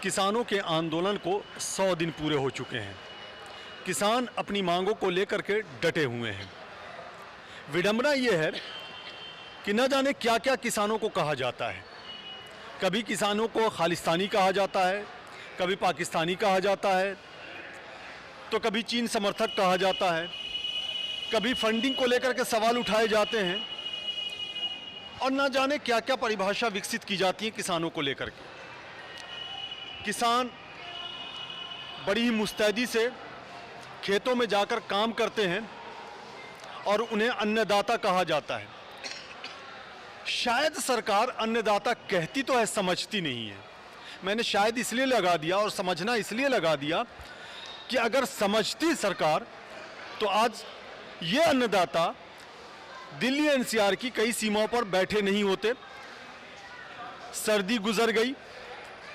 किसानों के आंदोलन को 100 दिन पूरे हो चुके हैं। किसान अपनी मांगों को लेकर के डटे हुए हैं। विडंबना ये है कि न जाने क्या क्या किसानों को कहा जाता है। कभी किसानों को खालिस्तानी कहा जाता है, कभी पाकिस्तानी कहा जाता है, तो कभी चीन समर्थक कहा जाता है, कभी फंडिंग को लेकर के सवाल उठाए जाते हैं और न जाने क्या क्या परिभाषा विकसित की जाती है किसानों को लेकर के। किसान बड़ी ही मुस्तैदी से खेतों में जाकर काम करते हैं और उन्हें अन्नदाता कहा जाता है। शायद सरकार अन्नदाता कहती तो है, समझती नहीं है। मैंने शायद इसलिए लगा दिया और समझना इसलिए लगा दिया कि अगर समझती सरकार तो आज ये अन्नदाता दिल्ली एनसीआर की कई सीमाओं पर बैठे नहीं होते। सर्दी गुजर गई,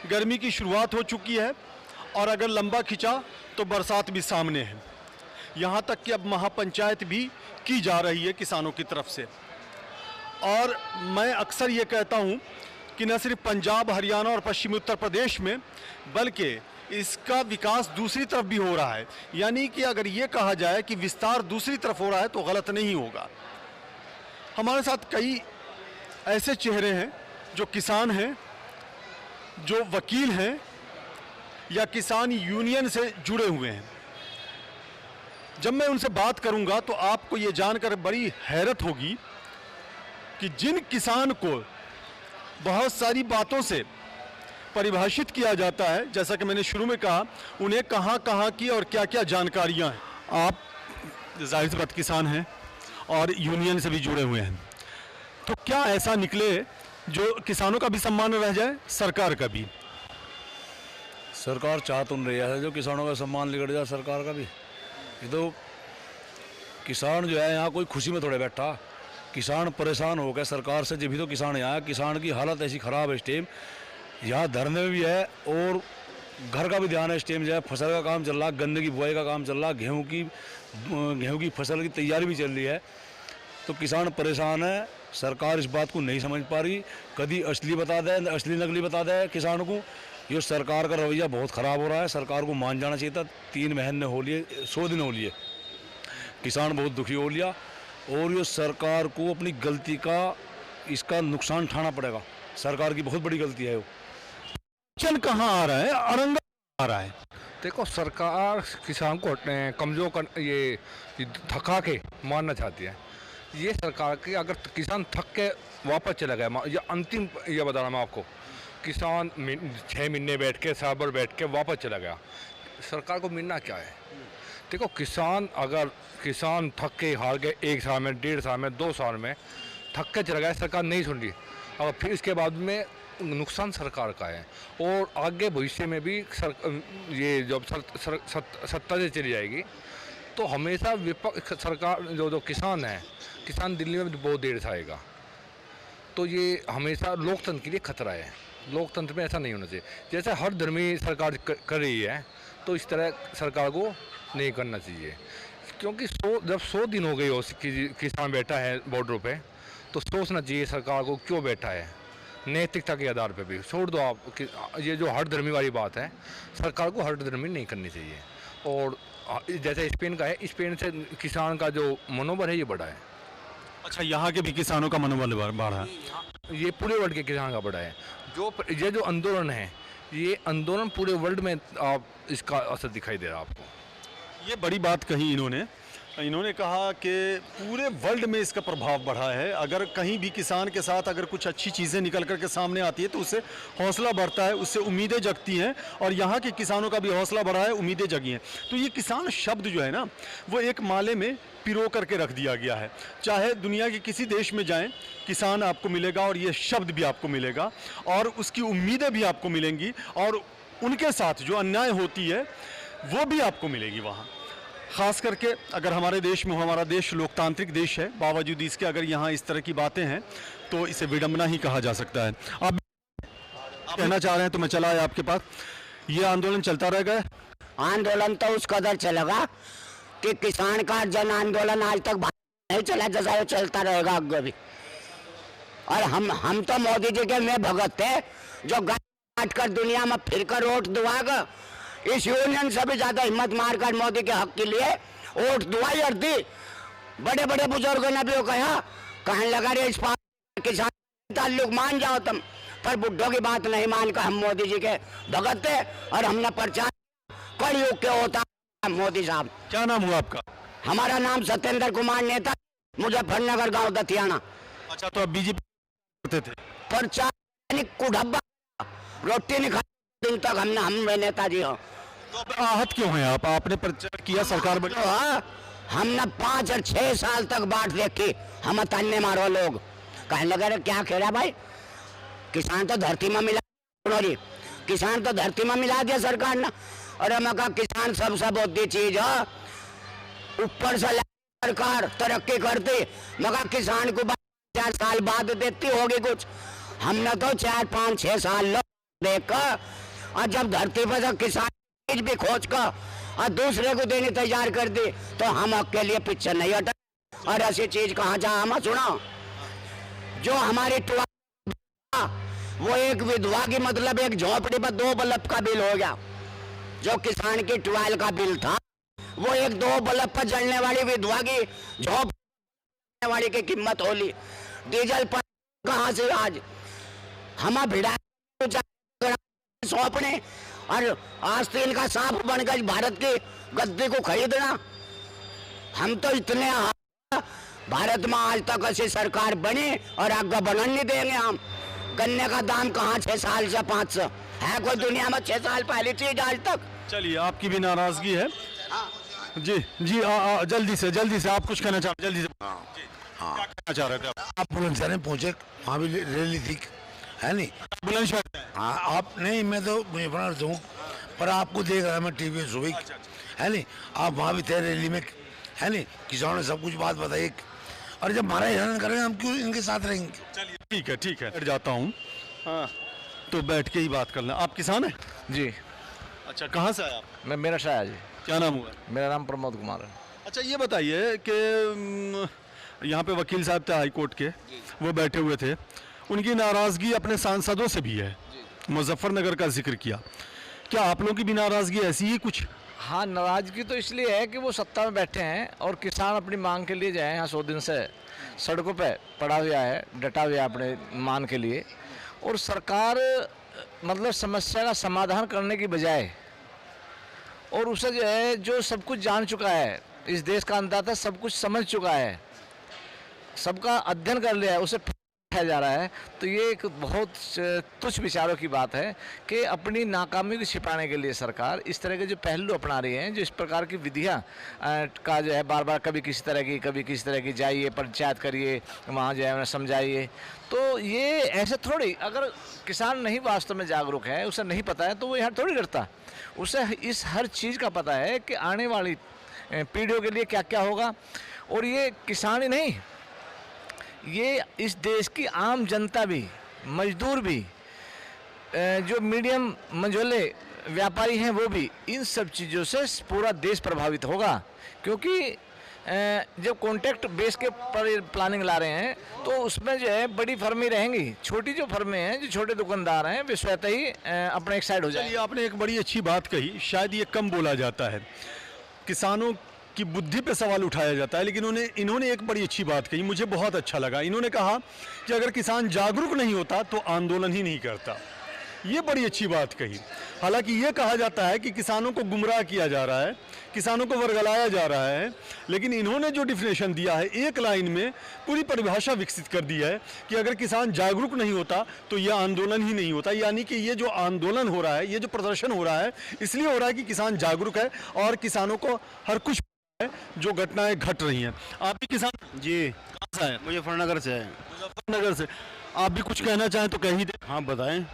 गर्मी की शुरुआत हो चुकी है और अगर लंबा खिंचा तो बरसात भी सामने है। यहाँ तक कि अब महापंचायत भी की जा रही है किसानों की तरफ से। और मैं अक्सर ये कहता हूँ कि न सिर्फ पंजाब, हरियाणा और पश्चिमी उत्तर प्रदेश में, बल्कि इसका विकास दूसरी तरफ भी हो रहा है। यानी कि अगर ये कहा जाए कि विस्तार दूसरी तरफ हो रहा है तो गलत नहीं होगा। हमारे साथ कई ऐसे चेहरे हैं जो किसान हैं, जो वकील हैं या किसान यूनियन से जुड़े हुए हैं। जब मैं उनसे बात करूंगा तो आपको ये जानकर बड़ी हैरत होगी कि जिन किसान को बहुत सारी बातों से परिभाषित किया जाता है, जैसा कि मैंने शुरू में कहा, उन्हें कहाँ कहाँ की और क्या क्या जानकारियाँ हैं। आप जाहिर सी बात किसान हैं और यूनियन से भी जुड़े हुए हैं, तो क्या ऐसा निकले जो किसानों का भी सम्मान रह जाए, सरकार का भी? सरकार चाह तो नहीं रही है जो किसानों का सम्मान बिगड़ जाए सरकार का भी। ये तो किसान जो है यहाँ कोई खुशी में थोड़े बैठा, किसान परेशान हो गए सरकार से, जब भी तो किसान यहाँ, किसान की हालत ऐसी ख़राब है इस टाइम। यहाँ धरने में भी है और घर का भी ध्यान है इस टाइम। जो है फसल का काम चल रहा, गन्ने की बुआई का काम चल रहा, गेहूँ की फसल की तैयारी भी चल रही है, तो किसान परेशान है। सरकार इस बात को नहीं समझ पा रही, कभी असली बता दे, असली नकली बता दे किसान को। ये सरकार का रवैया बहुत ख़राब हो रहा है, सरकार को मान जाना चाहिए था। 3 महीने हो लिए, 100 दिन हो लिए, किसान बहुत दुखी हो लिया और ये सरकार को अपनी गलती का इसका नुकसान उठाना पड़ेगा। सरकार की बहुत बड़ी गलती है। वो चल कहाँ आ रहा है, अरंगा आ रहा है। देखो, सरकार किसान को कमज़ोर कर ये थका के मारना चाहती है। ये सरकार की, अगर किसान थक के वापस चला गया, ये अंतिम ये बता रहा मैं आपको, किसान 6 महीने बैठ के, साल भर बैठ के वापस चला गया, सरकार को मिलना क्या है? देखो, किसान थक के हार गए, 1 साल में, 1.5 साल में, 2 साल में थक के चला गया, सरकार नहीं सुन रही, और फिर इसके बाद में नुकसान सरकार का है। और आगे भविष्य में भी ये जब सत्ता से चली जाएगी तो हमेशा विपक्ष सरकार जो किसान है, किसान दिल्ली में बहुत देर से आएगा। तो ये हमेशा लोकतंत्र के लिए खतरा है। लोकतंत्र में ऐसा नहीं होना चाहिए। जैसे हर धर्मी सरकार कर रही है, तो इस तरह सरकार को नहीं करना चाहिए। क्योंकि जब 100 दिन हो गए हो किसान बैठा है बॉर्डरों पे, तो सोचना चाहिए सरकार को क्यों बैठा है। नैतिकता के आधार पे भी छोड़ दो आप ये जो हर धर्मी वाली बात है, सरकार को हर धर्मी नहीं करनी चाहिए। और जैसे स्पेन का है, स्पेन से किसान का जो मनोबल है ये बढ़ा है। अच्छा, यहाँ के भी किसानों का मनोबल बढ़ा है? ये पूरे वर्ल्ड के किसान का बढ़ा है। ये जो आंदोलन है, ये आंदोलन पूरे वर्ल्ड में आप इसका असर दिखाई दे रहा है आपको। ये बड़ी बात कही इन्होंने कहा कि पूरे वर्ल्ड में इसका प्रभाव बढ़ा है। अगर कहीं भी किसान के साथ अगर कुछ अच्छी चीज़ें निकल कर के सामने आती है तो उससे हौसला बढ़ता है, उससे उम्मीदें जगती हैं, और यहाँ के किसानों का भी हौसला बढ़ा है, उम्मीदें जगी हैं। तो ये किसान शब्द जो है ना, वो एक माले में पिरो करके रख दिया गया है। चाहे दुनिया के किसी देश में जाएं, किसान आपको मिलेगा और ये शब्द भी आपको मिलेगा और उसकी उम्मीदें भी आपको मिलेंगी, और उनके साथ जो अन्याय होती है वो भी आपको मिलेगी वहाँ। ख़ास करके अगर हमारे देश में, हमारा देश लोकतांत्रिक देश है, बावजूद इसके अगर यहाँ इस तरह की बातें हैं तो इसे विडंबना ही कहा जा सकता है। आप कहना चाह रहे हैं तो मैं चला आया आपके पास। ये आंदोलन चलता रहेगा? आंदोलन तो उस कदर चलेगा कि किसान का जन आंदोलन आज तक नहीं चला, जैसा वो चलता रहेगा आगे भी। और हम तो मोदी जी के में भगत थे जो बांट कर दुनिया में फिर कर वोट दुआगा। इस यूनियन से भी ज्यादा हिम्मत मारकर मोदी के हक के लिए वोट दुआई और दी। बड़े बड़े बुजुर्गों ने भी वो कहा, कहने लगा रे इस किसान ताल्लुक मान जाओ तुम, पर बुढ़ों की बात नहीं मानकर हम मोदी जी के भगत थे और हमने प्रचार कलयुग के होता मोदी साहब। क्या नाम हुआ आपका? हमारा नाम सत्येंद्र कुमार नेता, मुजफ्फरनगर गांव दतियाना। अच्छा, तो आप बीजेपी करते थे? प्रचार कुढ़ब्बा रोटी नहीं खाई दिन तक हम नेताजी हो। तो अब आहत क्यों हैं आप? आपने प्रचार किया, सरकार बनी। तो हाँ, हमने 5 और 6 साल तक बात देखी, हम तन्ने मारो लोग। कहने लगे क्या कह रहा भाई, किसान तो धरती में मिला, किसान तो धरती में मिला दिया सरकार ने। और मैं कहा किसान सबसे बहुत चीज है, ऊपर से सरकार तरक्की करती, मगर किसान को 4 साल बाद देती होगी कुछ। हमने तो 4, 5, 6 साल देखकर, और जब धरती पर तो किसान चीज भी खोज कर और दूसरे को देने तैयार कर दी, तो हम आपके लिए पीछे नहीं हटे। और ऐसी चीज कहाँ जा हम सुना, जो हमारी वो एक विधवा की मतलब एक झोपड़ी पर 2 बल्ब का बिल हो गया। जो किसान की 12 का बिल था, वो एक 2 बल्ब पर जलने वाली विधवा की झोपड़ी वाली की कीमत होली। डीजल पर कहाँ से आज हम भिड़ा सौंपने, और आस्तीन का सांप बन गई भारत की गद्दी को खरीदना। हम तो इतने भारत में आज तक ऐसी सरकार बनी और आगे बनने नहीं देंगे हम। गन्ने का दाम कहाँ 6 साल से 500 है, कोई दुनिया में 6 साल पहली चीज आज तक। चलिए, आपकी भी नाराजगी है जी। जी जल्दी से आप कुछ कहना चाह रहे? जल्दी से जी, क्या कहना चाह रहे थे आप बुलंदशहर पहुंचे, वहाँ भी रैली थी, है नहीं? बुलंदशहर? हाँ, आप नहीं, मैं तो मुजफ्फरनगर हूँ, पर आपको देख रहा मैं टीवी में सुबह, है नहीं? आप वहाँ भी थे रैली में, है नहीं? किसानों ने सब कुछ बात बताई, और जब हमारा हैरान करेंगे हम क्यों इनके साथ रहेंगे? चलिए ठीक है बैठ जाता हूँ। हाँ, तो बैठ के ही बात करना। आप किसान हैं? जी, अच्छा, कहाँ से आए आप? मैं मेरा शाह जी, क्या नाम हुआ? मेरा नाम प्रमोद कुमार है। अच्छा, ये बताइए कि यहाँ पे वकील साहब थे हाई कोर्ट के, वो बैठे हुए थे, उनकी नाराज़गी अपने सांसदों से भी है। मुजफ्फरनगर का जिक्र किया, क्या आप लोगों की भी नाराज़गी ऐसी ही कुछ? हाँ, नाराज़गी तो इसलिए है कि वो सत्ता में बैठे हैं और किसान अपनी मांग के लिए जाए यहाँ 100 दिन से सड़कों पे पड़ा हुआ है, डटा हुआ है अपने मांग के लिए, और सरकार मतलब समस्या का समाधान करने की बजाय, और उसे जो है जो सब कुछ जान चुका है, इस देश का अंदाजा सब कुछ समझ चुका है, सबका अध्ययन कर लिया है, उसे उठाया जा रहा है। तो ये एक बहुत तुच्छ विचारों की बात है कि अपनी नाकामी को छिपाने के लिए सरकार इस तरह के जो पहलू अपना रही हैं, जो इस प्रकार की विधियां का जो है बार बार कभी किसी तरह की जाइए, पंचायत करिए, वहाँ जो है समझाइए। तो ये ऐसे थोड़ी, अगर किसान नहीं वास्तव में जागरूक है, उसे नहीं पता है, तो वो यहाँ थोड़ी डरता। उसे इस हर चीज़ का पता है कि आने वाली पीढ़ियों के लिए क्या क्या होगा। और ये किसान ही नहीं, ये इस देश की आम जनता भी, मजदूर भी, जो मीडियम मंझोले व्यापारी हैं वो भी, इन सब चीज़ों से पूरा देश प्रभावित होगा। क्योंकि जब कॉन्ट्रैक्ट बेस के पर प्लानिंग ला रहे हैं, तो उसमें जो है बड़ी फर्में रहेंगी, छोटी जो फर्में हैं, जो छोटे दुकानदार हैं, वे स्वतः ही अपने एक साइड हो जाएंगे। चलिए, आपने एक बड़ी अच्छी बात कही, शायद ये कम बोला जाता है, किसानों की बुद्धि पे सवाल उठाया जाता है, लेकिन इन्होंने एक बड़ी अच्छी बात कही, मुझे बहुत अच्छा लगा। इन्होंने कहा कि अगर किसान जागरूक नहीं होता तो आंदोलन ही नहीं करता। ये बड़ी अच्छी बात कही। हालांकि ये कहा जाता है कि किसानों को गुमराह किया जा रहा है, किसानों को वर्गलाया जा रहा है, लेकिन इन्होंने जो डिफिनेशन दिया है, एक लाइन में पूरी परिभाषा विकसित कर दी है कि अगर किसान जागरूक नहीं होता तो यह आंदोलन ही नहीं होता। यानी कि ये जो आंदोलन हो रहा है, ये जो प्रदर्शन हो रहा है, इसलिए हो रहा है कि किसान जागरूक है और किसानों को हर कुछ है जो घटनाएं घट रही हैं। आप भी किसान? जी, कहाँ से हैं? मुजफ्फरनगर से है। मुजफ्फरनगर से। आप भी कुछ कहना चाहें तो कह ही दे। हाँ, बताएं।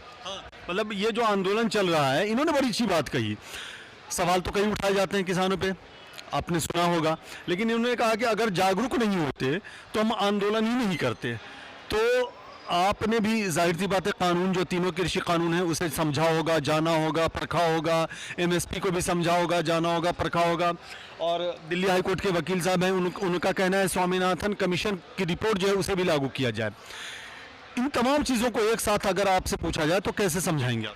मतलब ये जो आंदोलन चल रहा है, इन्होंने बड़ी अच्छी बात कही। सवाल तो कई उठाए जाते हैं किसानों पे, आपने सुना होगा, लेकिन इन्होंने कहा कि अगर जागरूक नहीं होते तो हम आंदोलन ही नहीं करते। तो आपने भी जाहिर सी बात है कानून, जो तीनों कृषि कानून है, उसे समझा होगा, जाना होगा, परखा होगा, एमएसपी को भी समझा होगा, जाना होगा, परखा होगा। और दिल्ली हाई कोर्ट के वकील साहब हैं, उनका कहना है स्वामीनाथन कमीशन की रिपोर्ट जो है उसे भी लागू किया जाए। इन तमाम चीज़ों को एक साथ अगर आपसे पूछा जाए तो कैसे समझाएंगे आप?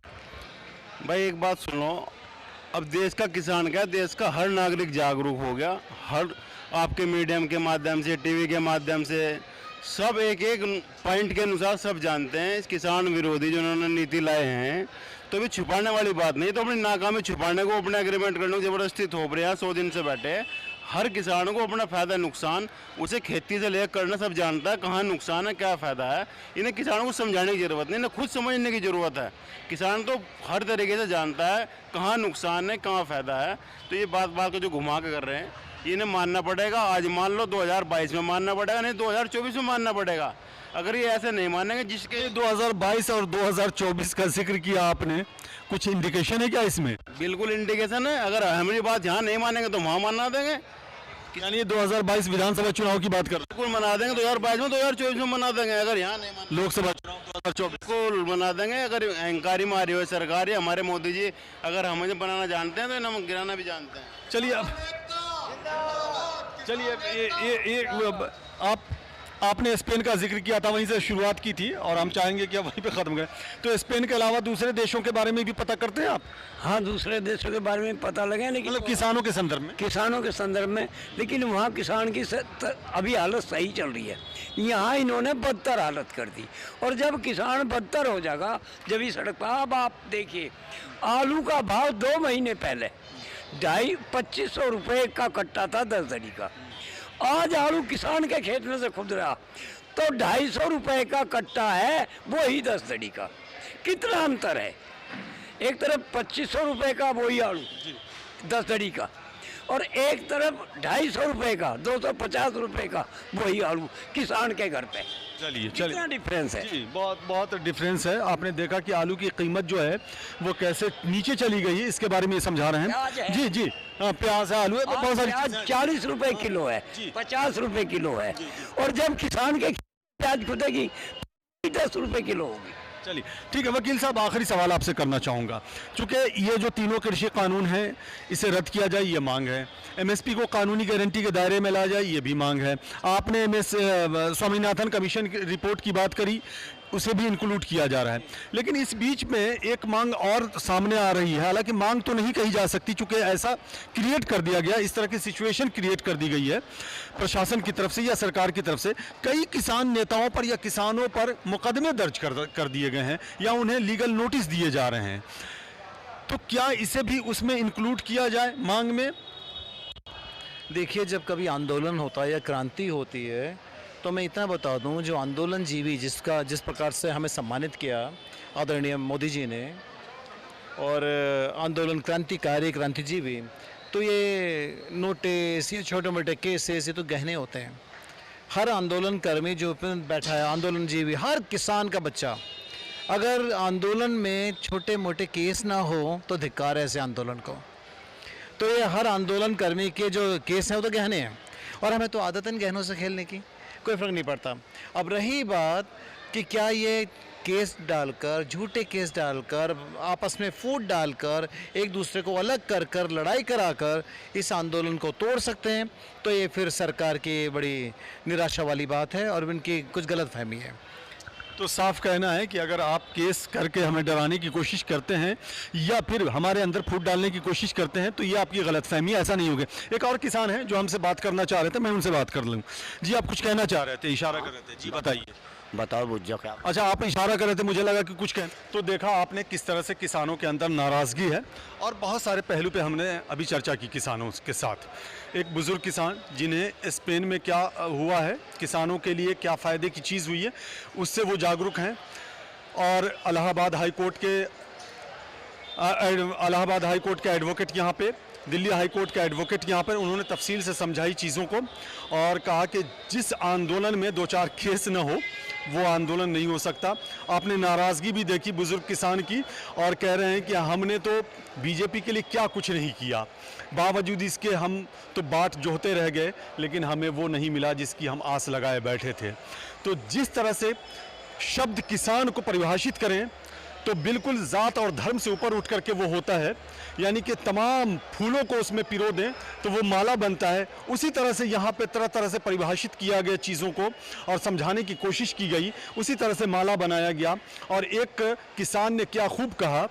भाई एक बात सुनो, अब देश का किसान क्या, देश का हर नागरिक जागरूक हो गया। हर आपके मीडियम के माध्यम से, टीवी के माध्यम से सब एक एक पॉइंट के अनुसार सब जानते हैं। इस किसान विरोधी जो उन्होंने नीति लाए हैं, तो भी छुपाने वाली बात नहीं। तो अपनी नाकामी छुपाने को, अपने एग्रीमेंट करने को जबरदस्ती थोप रहे हैं। 100 दिन से बैठे, हर किसान को अपना फ़ायदा नुकसान, उसे खेती से लेकर करना सब जानता है, कहाँ नुकसान है, क्या फ़ायदा है। इन्हें किसानों को समझाने की ज़रूरत नहीं, इन्हें खुद समझने की ज़रूरत है। किसान तो हर तरीके से जानता है कहाँ नुकसान है, कहाँ फ़ायदा है। तो ये बात को जो घुमा के कर रहे हैं, इन्हें मानना पड़ेगा। आज मान लो 2022 में मानना पड़ेगा, नहीं 2024 में मानना पड़ेगा। अगर ये ऐसे नहीं मानेंगे, जिसके 2022 और 2024 का जिक्र किया आपने, कुछ इंडिकेशन है क्या इसमें? बिल्कुल इंडिकेशन है। अगर हमारी बात यहाँ नहीं मानेंगे तो वहाँ मना देंगे। यानी 2022 विधानसभा चुनाव की बात कर रहे बिल्कुल मना देंगे 2022 में, 2024 में मना देंगे। अगर यहाँ नहीं माने, हैं? लोकसभा चुनाव 2024 बिल्कुल मना देंगे। अगर अहंकारी मारी हो सरकार या हमारे मोदी जी अगर हमें बनाना जानते हैं तो इन्हें हम गिराना भी जानते हैं। चलिए अब चलिए ये आपने स्पेन का जिक्र किया था, वहीं से शुरुआत की थी और हम चाहेंगे कि अब वहीं पे ख़त्म करें। तो स्पेन के अलावा दूसरे देशों के बारे में भी पता करते हैं आप? हाँ, दूसरे देशों के बारे में पता लगे, लेकिन मतलब किसानों के संदर्भ में? किसानों के संदर्भ में, लेकिन वहाँ किसान की अभी हालत सही चल रही है। यहाँ इन्होंने बदतर हालत कर दी, और जब किसान बदतर हो जाएगा, जब ये सड़क पर, अब आप देखिए आलू का भाव 2 महीने पहले 2500 रुपये का कट्टा था 10 दड़ी का। आज आलू किसान के खेत में से खुद रहा तो 250 रुपये का कट्टा है, वो ही 10 दड़ी का। कितना अंतर है। एक तरफ 2500 रुपये का वही आलू 10 दड़ी का, और एक तरफ 250 रुपये का, 250 रुपये का वही आलू किसान के घर पे। चलिए कितना डिफरेंस है। जी, बहुत डिफरेंस है। आपने देखा कि आलू की कीमत जो है वो कैसे नीचे चली गई है, इसके बारे में ये समझा रहे प्याज हैं। है। जी हाँ, प्याज है, आलू है, बहुत सारी प्याज चीज़ें हैं। 40 रुपए किलो है, 50 रुपए किलो है, और जब किसान के प्याज खुदेगी 10 रुपए किलो होगी। चलिए ठीक है। वकील साहब, आखिरी सवाल आपसे करना चाहूँगा। चूँकि ये जो तीनों कृषि कानून हैं, इसे रद्द किया जाए, ये मांग है। एमएसपी को कानूनी गारंटी के दायरे में लाया जाए, ये भी मांग है। आपने स्वामीनाथन कमीशन की रिपोर्ट की बात करी, उसे भी इंक्लूड किया जा रहा है। लेकिन इस बीच में एक मांग और सामने आ रही है, हालांकि मांग तो नहीं कही जा सकती, चूँकि ऐसा क्रिएट कर दिया गया, इस तरह की सिचुएशन क्रिएट कर दी गई है प्रशासन की तरफ से या सरकार की तरफ से। कई किसान नेताओं पर या किसानों पर मुकदमे दर्ज कर दिए गए हैं या उन्हें लीगल नोटिस दिए जा रहे हैं। तो क्या इसे भी उसमें इंक्लूड किया जाए मांग में? देखिए, जब कभी आंदोलन होता है या क्रांति होती है, तो मैं इतना बता दूं, जो आंदोलन जीवी जिस प्रकार से हमें सम्मानित किया आदरणीय मोदी जी ने, और आंदोलन क्रांतिजीवी, तो ये नोटिस, ये छोटे मोटे केसेस, ये तो गहने होते हैं। हर आंदोलन कर्मी जो बैठा है, आंदोलन जीवी, हर किसान का बच्चा, अगर आंदोलन में छोटे मोटे केस ना हो तो धिक्कार है ऐसे आंदोलन को। तो ये हर आंदोलन कर्मी के जो केस हैं वो तो गहने हैं, और हमें तो आदत है गहनों से खेलने की, कोई फ़र्क नहीं पड़ता। अब रही बात कि क्या ये केस डालकर, झूठे केस डालकर, आपस में फूट डालकर, एक दूसरे को अलग कर कर, लड़ाई कराकर इस आंदोलन को तोड़ सकते हैं, तो ये फिर सरकार की बड़ी निराशा वाली बात है और इनकी कुछ गलतफहमी है। तो साफ कहना है कि अगर आप केस करके हमें डराने की कोशिश करते हैं या फिर हमारे अंदर फूट डालने की कोशिश करते हैं, तो ये आपकी गलतफहमी, ऐसा नहीं होगा। एक और किसान है जो हमसे बात करना चाह रहे थे, मैं उनसे बात कर लूँ। जी, आप कुछ कहना चाह रहे थे, इशारा कर रहे थे, जी बताइए। बताओ बुझो क्या। अच्छा, आप इशारा कर रहे थे, मुझे लगा कि कुछ कहें। तो देखा आपने किस तरह से किसानों के अंदर नाराज़गी है, और बहुत सारे पहलू पे हमने अभी चर्चा की किसानों के साथ। एक बुज़ुर्ग किसान जिन्हें स्पेन में क्या हुआ है, किसानों के लिए क्या फ़ायदे की चीज़ हुई है, उससे वो जागरूक हैं। और इलाहाबाद हाई कोर्ट के एडवोकेट यहाँ पे, दिल्ली हाई कोर्ट के एडवोकेट यहाँ पर, उन्होंने तफसील से समझाई चीज़ों को और कहा कि जिस आंदोलन में 2-4 केस न हो वो आंदोलन नहीं हो सकता। आपने नाराज़गी भी देखी बुज़ुर्ग किसान की, और कह रहे हैं कि हमने तो बीजेपी के लिए क्या कुछ नहीं किया, बावजूद इसके हम तो बाट जोहते रह गए, लेकिन हमें वो नहीं मिला जिसकी हम आस लगाए बैठे थे। तो जिस तरह से शब्द किसान को परिभाषित करें तो बिल्कुल ज़ात और धर्म से ऊपर उठ करके वो होता है, यानी कि तमाम फूलों को उसमें पिरो दें तो वो माला बनता है। उसी तरह से यहाँ पे तरह तरह से परिभाषित किया गया चीज़ों को और समझाने की कोशिश की गई, उसी तरह से माला बनाया गया। और एक किसान ने क्या खूब कहा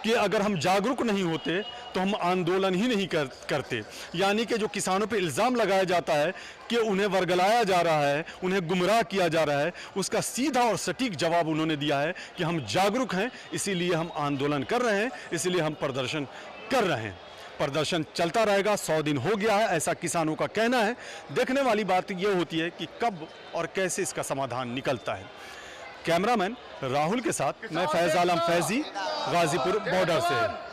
कि अगर हम जागरूक नहीं होते तो हम आंदोलन ही नहीं करते। यानी कि जो किसानों पे इल्ज़ाम लगाया जाता है कि उन्हें वर्गलाया जा रहा है, उन्हें गुमराह किया जा रहा है, उसका सीधा और सटीक जवाब उन्होंने दिया है कि हम जागरूक हैं, इसीलिए हम आंदोलन कर रहे हैं, इसीलिए हम प्रदर्शन कर रहे हैं। प्रदर्शन चलता रहेगा, 100 दिन हो गया है, ऐसा किसानों का कहना है। देखने वाली बात ये होती है कि कब और कैसे इसका समाधान निकलता है। कैमरामैन राहुल के साथ मैं फैज़ आलम फैज़ी, गाज़ीपुर बॉर्डर से।